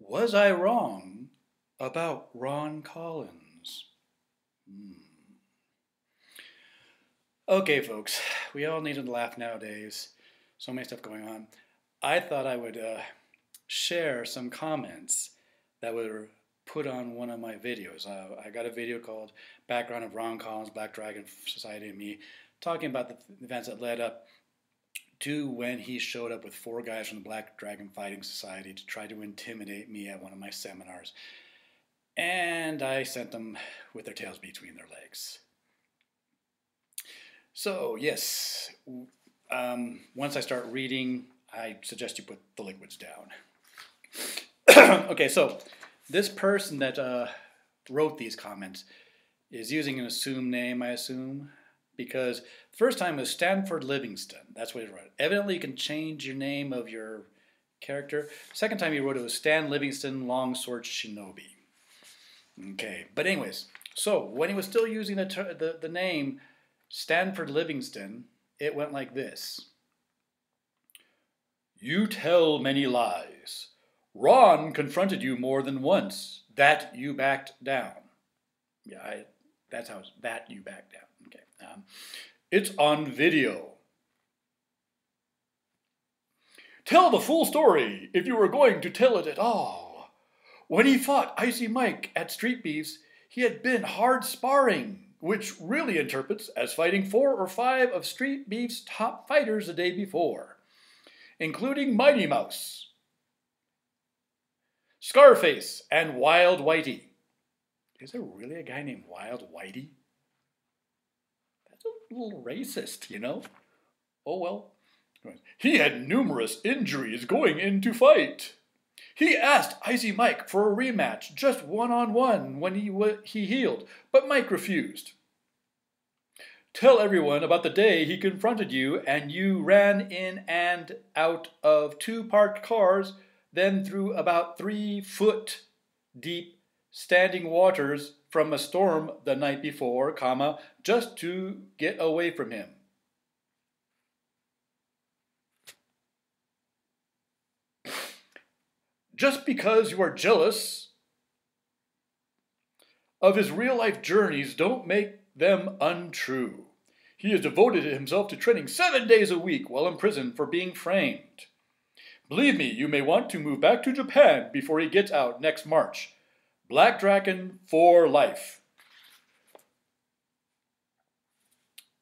Was I wrong about Ron Collins? Hmm. Okay, folks, we all need to laugh nowadays. So many stuff going on. I thought I would share some comments that were put on one of my videos. I got a video called Background of Ron Collins, Black Dragon Society, and me, talking about the events that led up to when he showed up with 4 guys from the Black Dragon Fighting Society to try to intimidate me at one of my seminars. And I sent them with their tails between their legs. So, yes, once I start reading, I suggest you put the liquids down. Okay, so this person that wrote these comments is using an assumed name, I assume, because the first time was Stanford Livingston. That's what he wrote. Evidently, you can change your name of your character. Second time he wrote it was Stan Livingston Longsword Shinobi. Okay, but anyways, so when he was still using the name Stanford Livingston, it went like this. You tell many lies. Ron confronted you more than once. That you backed down. Yeah, that's how it's that you backed down. Okay. It's on video. Tell the full story if you were going to tell it at all. When he fought Icy Mike at Street Beefs, he had been hard sparring, which really interprets as fighting 4 or 5 of Street Beef's top fighters the day before, including Mighty Mouse, Scarface, and Wild Whitey. Is there really a guy named Wild Whitey? That's a little racist, you know? Oh well. He had numerous injuries going into fight. He asked Icy Mike for a rematch, just one-on-one, when he healed, but Mike refused. Tell everyone about the day he confronted you and you ran in and out of 2 parked cars, then through about 3-foot deep standing waters from a storm the night before, just to get away from him. Just because you are jealous of his real-life journeys don't make them untrue. He has devoted himself to training 7 days a week while in prison for being framed. Believe me, you may want to move back to Japan before he gets out next March. Black Dragon for life.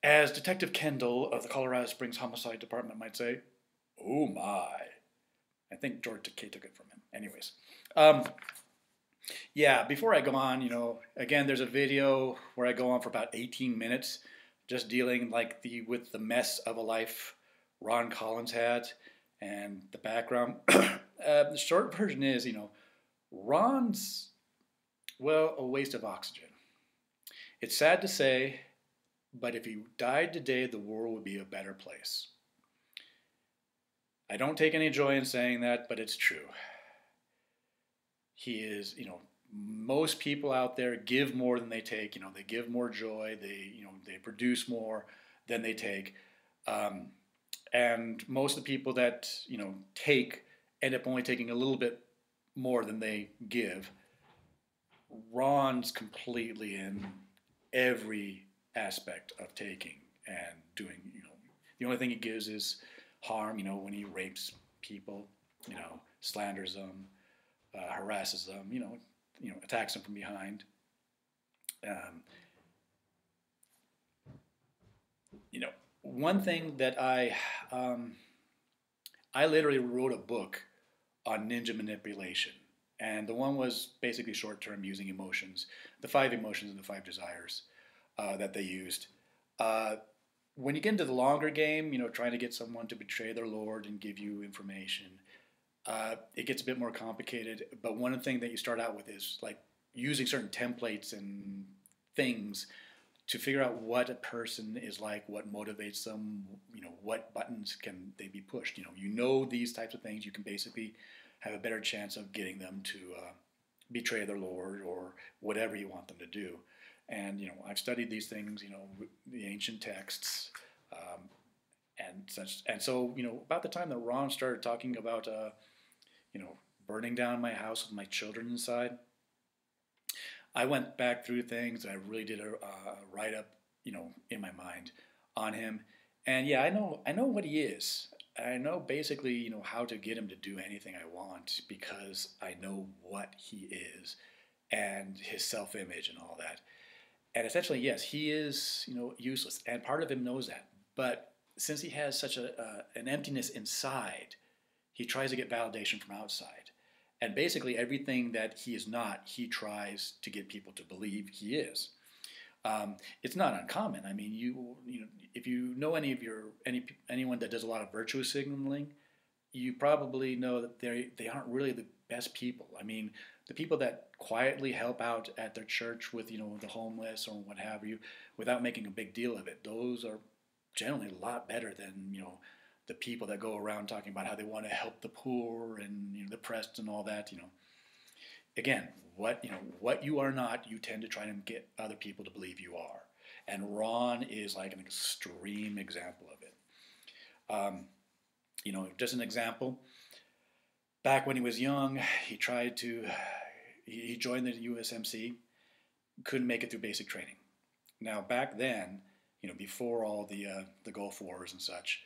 As Detective Kendall of the Colorado Springs Homicide Department might say, oh my. I think George Takei took it from him. Anyways. Yeah, before I go on, again, there's a video where I go on for about 18 minutes just dealing with the mess of a life Ron Collins had and the background. The short version is, Ron's, well, a waste of oxygen. It's sad to say, but if he died today, the world would be a better place. I don't take any joy in saying that, but it's true. He is, most people out there give more than they take. They give more joy. They produce more than they take. And most of the people that, take end up only taking a little bit more than they give. Ron's completely in every aspect of taking and doing, the only thing he gives is harm, when he rapes people, slanders them, harasses them, attacks them from behind. One thing that I literally wrote a book on ninja manipulation, and the one was basically short-term using emotions, the 5 emotions and the 5 desires that they used. When you get into the longer game, trying to get someone to betray their lord and give you information, it gets a bit more complicated. But one thing that you start out with is using certain templates and things to figure out what a person is like, what motivates them, what buttons can they be pushed. These types of things, you can basically have a better chance of getting them to betray their lord or whatever you want them to do. And, I've studied these things, the ancient texts, and such. And so, about the time that Ron started talking about, burning down my house with my children inside, I went back through things. I really did a write up, in my mind on him. And yeah, I know what he is. I know basically, how to get him to do anything I want because I know what he is and his self-image and all that. And essentially, yes, he is, useless, and part of him knows that. But since he has such an emptiness inside, he tries to get validation from outside. And basically, everything that he is not, he tries to get people to believe he is. It's not uncommon. I mean, if you know anyone that does a lot of virtue signaling, you probably know that they aren't really the best people. I mean, the people that quietly help out at their church with the homeless or what have you, without making a big deal of it, those are generally a lot better than the people that go around talking about how they want to help the poor and the oppressed and all that. Again, what you are not, you tend to try and get other people to believe you are, and Ron is like an extreme example of it. Just an example. Back when he was young, he joined the USMC, couldn't make it through basic training. Now back then, before all the Gulf Wars and such,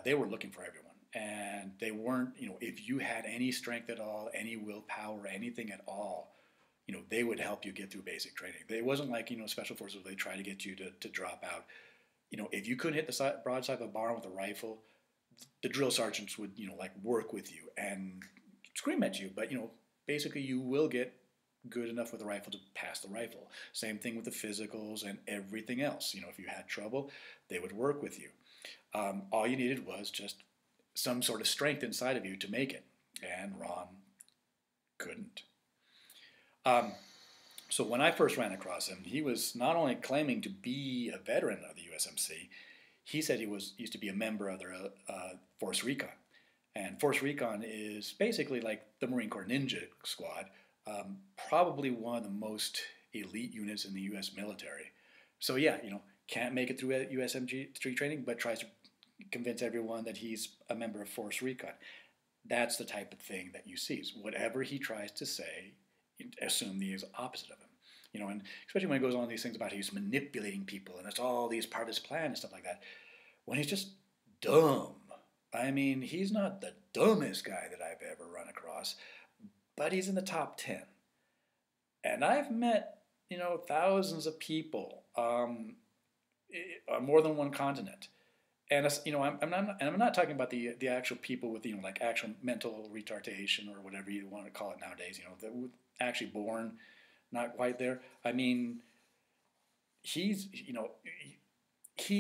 they were looking for everyone. And they weren't, if you had any strength at all, any willpower, anything at all, they would help you get through basic training. It wasn't like, special forces where they try to get you to drop out. If you couldn't hit the broadside of a barn with a rifle, the drill sergeants would, work with you and scream at you. But, basically you will get good enough with a rifle to pass the rifle. Same thing with the physicals and everything else. If you had trouble, they would work with you. All you needed was just some sort of strength inside of you to make it. And Ron couldn't. So when I first ran across him, he was not only claiming to be a veteran of the USMC, he said he used to be a member of their Force Recon. And Force Recon is basically like the Marine Corps Ninja Squad, probably one of the most elite units in the U.S. military. So yeah, can't make it through USMC training, but tries to convince everyone that he's a member of Force Recon. That's the type of thing that you see. So whatever he tries to say, assume he is opposite of him. And especially when he goes on these things about he's manipulating people and it's all these part of his plan and stuff like that. When he's just dumb. I mean, he's not the dumbest guy that I've ever run across, but he's in the top 10. And I've met, thousands of people on more than one continent. And I'm not talking about the actual people with like actual mental retardation or whatever you want to call it nowadays. That were actually born not quite there. I mean, he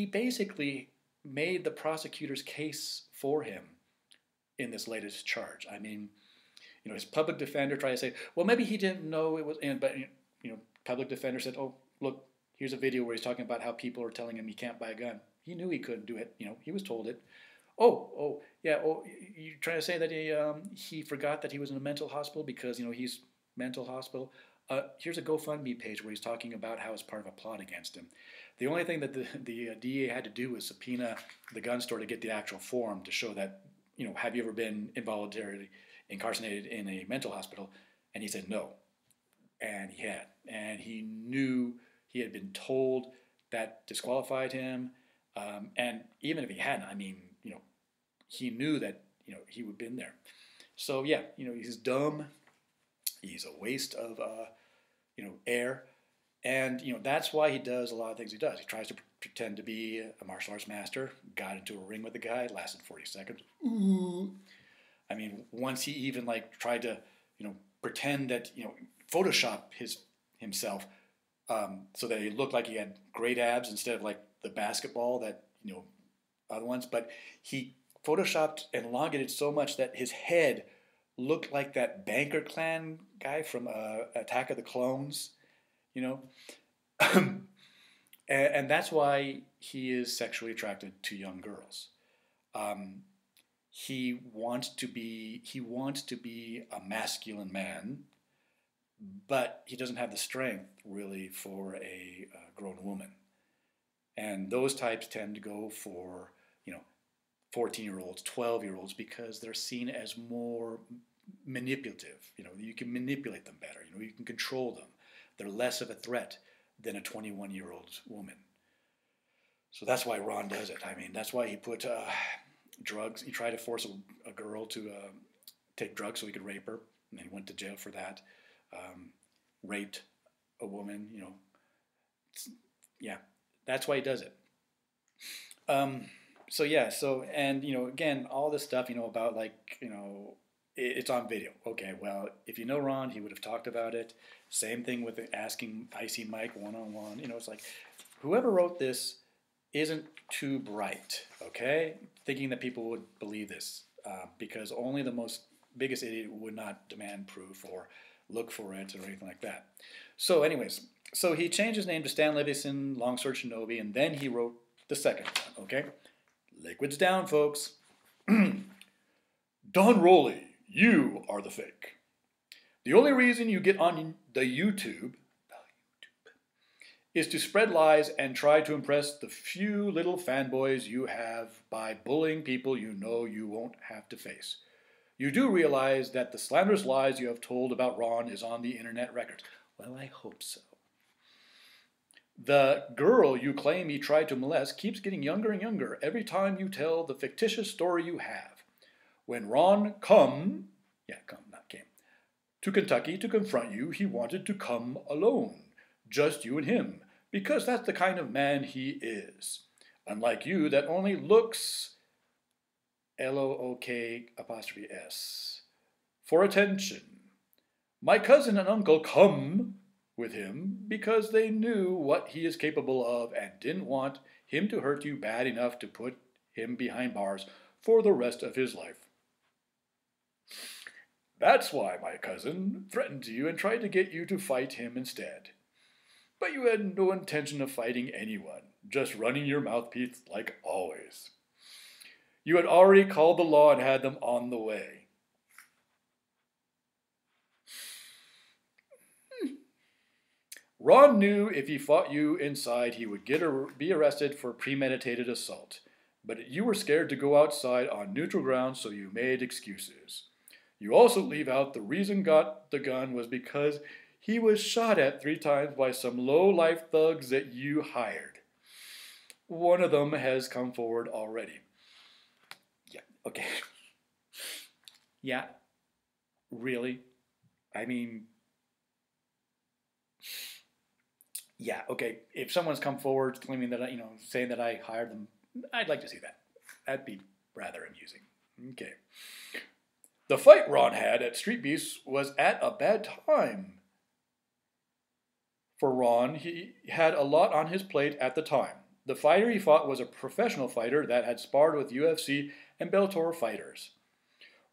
basically made the prosecutor's case for him in this latest charge. I mean, his public defender tried to say, well, maybe he didn't know it was, but public defender said, oh, look, here's a video where he's talking about how people are telling him he can't buy a gun. He knew he couldn't do it. He was told it. Oh, yeah. Oh, you're trying to say that he forgot that he was in a mental hospital because he's mental hospital. Here's a GoFundMe page where he's talking about how it's part of a plot against him. The only thing that the DA had to do was subpoena the gun store to get the actual form to show that have you ever been involuntarily incarcerated in a mental hospital? And he said no, and he had, and he knew he had been told that disqualified him. And even if he hadn't, I mean, he knew that, he would have been there. So yeah, he's dumb. He's a waste of, air. And, that's why he does a lot of things he does. He tries to pretend to be a martial arts master, got into a ring with the guy, lasted 40 seconds. Ooh. I mean, once he even tried to, pretend that, Photoshop himself so that he looked like he had great abs instead of the basketball that, other ones. But he Photoshopped and elongated so much that his head looked like that Banker Clan guy from Attack of the Clones, and that's why he is sexually attracted to young girls. He wants to be a masculine man, but he doesn't have the strength really for a grown woman. And those types tend to go for 14-year-olds, 12-year-olds, because they're seen as more manipulative. You can manipulate them better. You can control them. They're less of a threat than a 21-year-old woman. So that's why Ron does it. I mean, that's why he put drugs. He tried to force a girl to take drugs so he could rape her, and he went to jail for that. Raped a woman. Yeah, that's why he does it. So yeah, and again, all this stuff, about it's on video. Okay, well, if you know Ron, he would have talked about it. Same thing with asking Icy Mike one-on-one. It's like, whoever wrote this isn't too bright, okay? Thinking that people would believe this, because only the biggest idiot would not demand proof or look for it or anything like that. So anyways, he changed his name to Stan Livingston Longsword Shinobi, and then he wrote the second one, okay? Liquid's down, folks. Don Rowley, you are the fake. The only reason you get on the YouTube is to spread lies and try to impress the few little fanboys you have by bullying people you know you won't have to face. You do realize that the slanderous lies you have told about Ron is on the internet records. Well, I hope so. The girl you claim he tried to molest keeps getting younger and younger every time you tell the fictitious story you have. When Ron came to Kentucky to confront you, he wanted to come alone, just you and him, because that's the kind of man he is. Unlike you, that only looks LOOK''S for attention. My cousin and uncle come with him because they knew what he is capable of and didn't want him to hurt you bad enough to put him behind bars for the rest of his life. That's why my cousin threatened you and tried to get you to fight him instead. But you had no intention of fighting anyone, just running your mouthpiece like always. You had already called the law and had them on the way. Ron knew if he fought you inside, he would be arrested for premeditated assault. But you were scared to go outside on neutral ground, so you made excuses. You also leave out the reason got the gun was because he was shot at 3 times by some low-life thugs that you hired. One of them has come forward already. Yeah, okay. Yeah, really? I mean, yeah, okay. If someone's come forward claiming that, saying that I hired them, I'd like to see that. That'd be rather amusing. Okay. The fight Ron had at Street Beasts was at a bad time. For Ron, he had a lot on his plate at the time. The fighter he fought was a professional fighter that had sparred with UFC and Bellator fighters.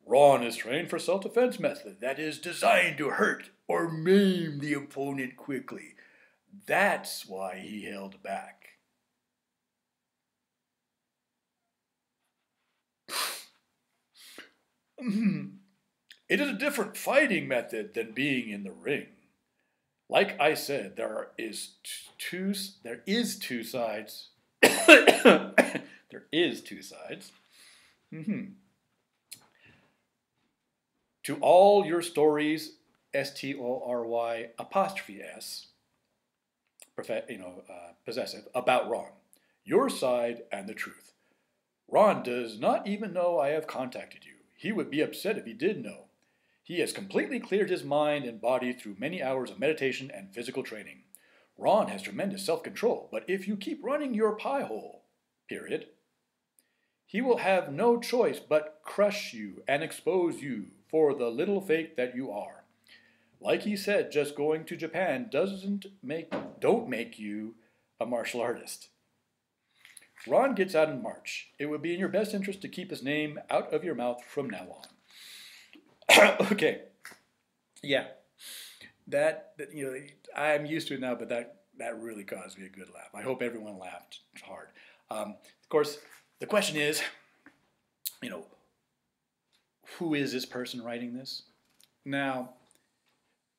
Ron is trained for self-defense method that is designed to hurt or maim the opponent quickly. That's why he held back. It is a different fighting method than being in the ring. Like I said, there is two sides. There is two sides. To all your stories, STORY''S, possessive, about Ron. Your side and the truth. Ron does not even know I have contacted you. He would be upset if he did know. He has completely cleared his mind and body through many hours of meditation and physical training. Ron has tremendous self-control, but if you keep running your pie hole, he will have no choice but crush you and expose you for the little fake that you are. Like he said, just going to Japan don't make you a martial artist. Ron gets out in March. It would be in your best interest to keep his name out of your mouth from now on. Okay. Yeah. That I'm used to it now, but that really caused me a good laugh. I hope everyone laughed hard. Of course, the question is, who is this person writing this? Now,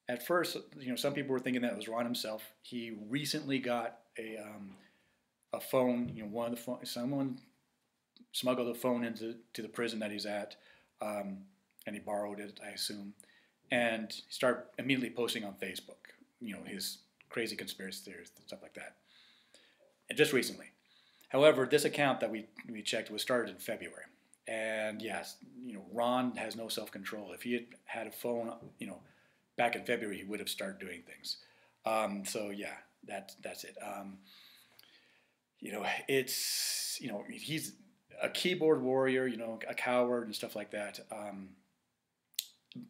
at first, some people were thinking that it was Ron himself. He recently got a phone. Someone smuggled a phone into the prison that he's at. and he borrowed it, I assume, and started immediately posting on Facebook, his crazy conspiracy theories and stuff like that. And just recently. However, this account that we checked was started in February. And yes, Ron has no self-control. If he had a phone, back in February, he would have started doing things. So yeah, that's it. It's he's a keyboard warrior, a coward and stuff like that.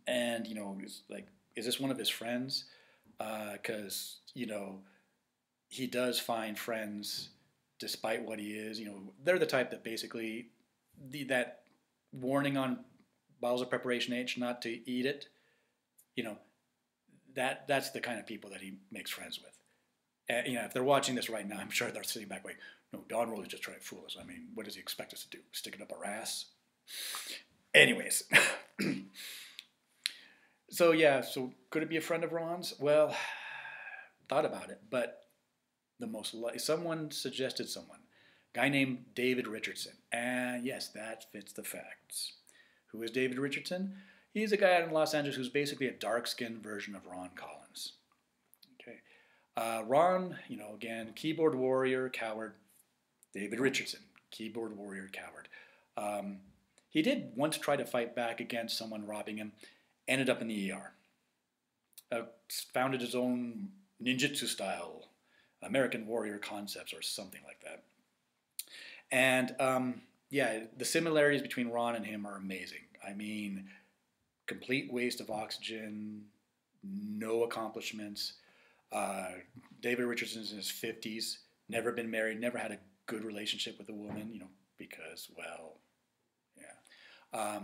And it's like, is this one of his friends? Because he does find friends despite what he is. They're the type that basically that warning on bottles of preparation H not to eat it. You know that's the kind of people that he makes friends with. And, if they're watching this right now, I'm sure they're sitting back like, no, Don Roley's just trying to fool us. I mean, what does he expect us to do? Stick it up our ass? Anyways. So could it be a friend of Ron's? Well, thought about it, but someone suggested someone. Guy named David Richardson. And yes, that fits the facts. Who is David Richardson? He's a guy out in Los Angeles who's basically a dark-skinned version of Ron Collins. Okay. Ron, again, keyboard warrior, coward. David Richardson, keyboard warrior, coward. He did once try to fight back against someone robbing him, ended up in the ER. Founded his own ninjutsu style, American Warrior Concepts or something like that. And the similarities between Ron and him are amazing. I mean, complete waste of oxygen, no accomplishments. David Richardson's in his 50s, never been married, never had a good relationship with a woman, because, well, yeah.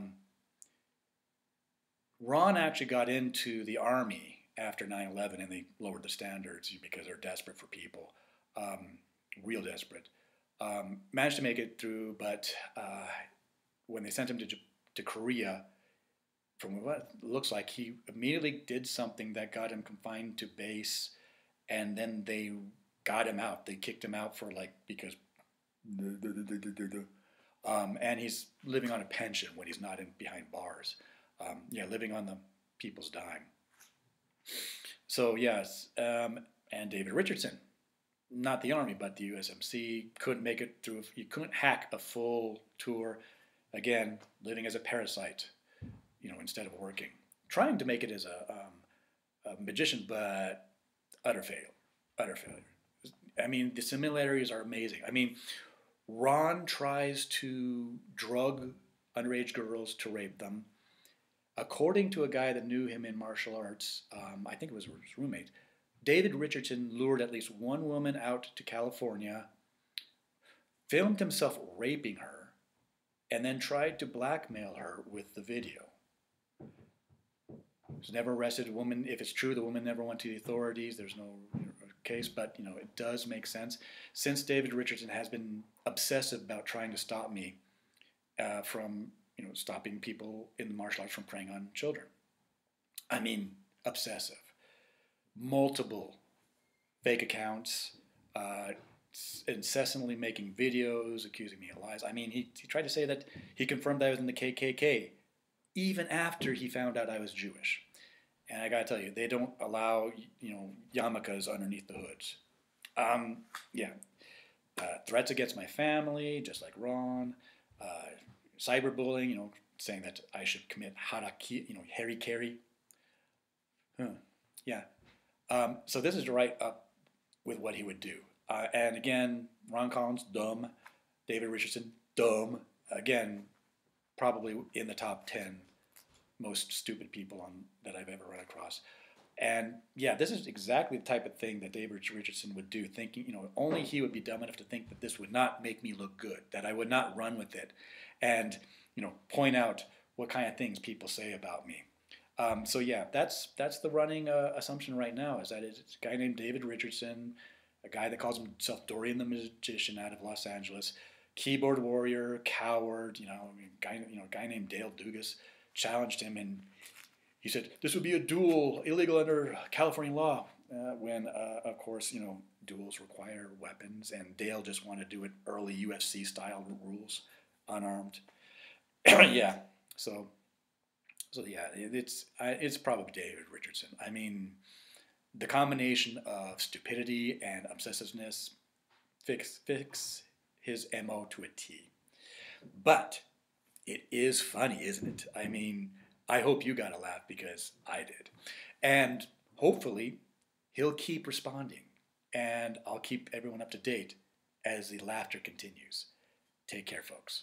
Ron actually got into the Army after 9/11, and they lowered the standards because they're desperate for people, real desperate. Managed to make it through, but when they sent him to Korea, from what it looks like, he immediately did something that got him confined to base, and then they got him out. They kicked him out because and he's living on a pension when he's not behind bars. Living on the people's dime. So yes, and David Richardson, not the Army, but the USMC, couldn't make it through. He couldn't hack a full tour. Again, living as a parasite, instead of working. Trying to make it as a magician, but utter failure. I mean, the similarities are amazing. I mean, Ron tries to drug underage girls to rape them. According to a guy that knew him in martial arts, I think it was his roommate, David Richardson lured at least one woman out to California, filmed himself raping her, and then tried to blackmail her with the video. He's never arrested a woman. If it's true, the woman never went to the authorities. There's no case, but it does make sense. Since David Richardson has been obsessive about trying to stop me from stopping people in the martial arts from preying on children. I mean, obsessive. Multiple fake accounts, incessantly making videos, accusing me of lies. I mean, he tried to say that he confirmed that I was in the KKK, even after he found out I was Jewish. And I gotta tell you, they don't allow, yarmulkes underneath the hoods. Threats against my family, just like Ron. Cyberbullying, saying that I should commit harikiri. So this is right up with what he would do. And again, Ron Collins, dumb. David Richardson, dumb. Again, probably in the top 10 most stupid people that I've ever run across. And yeah, this is exactly the type of thing that David Richardson would do, thinking, only he would be dumb enough to think that this would not make me look good, that I would not run with it, and, point out what kind of things people say about me. That's the running assumption right now, is that it's a guy named David Richardson, a guy that calls himself Dorian the Magician out of Los Angeles, keyboard warrior, coward, guy named Dale Dugas challenged him, and he said this would be a duel illegal under California law, when of course duels require weapons, and Dale just wanted to do it early UFC style rules, unarmed. So So yeah, it's probably David Richardson. I mean, the combination of stupidity and obsessiveness fix his mo to a T. But it is funny, isn't it? I mean, I hope you got a laugh because I did, and hopefully he'll keep responding, and I'll keep everyone up to date as the laughter continues. Take care, folks.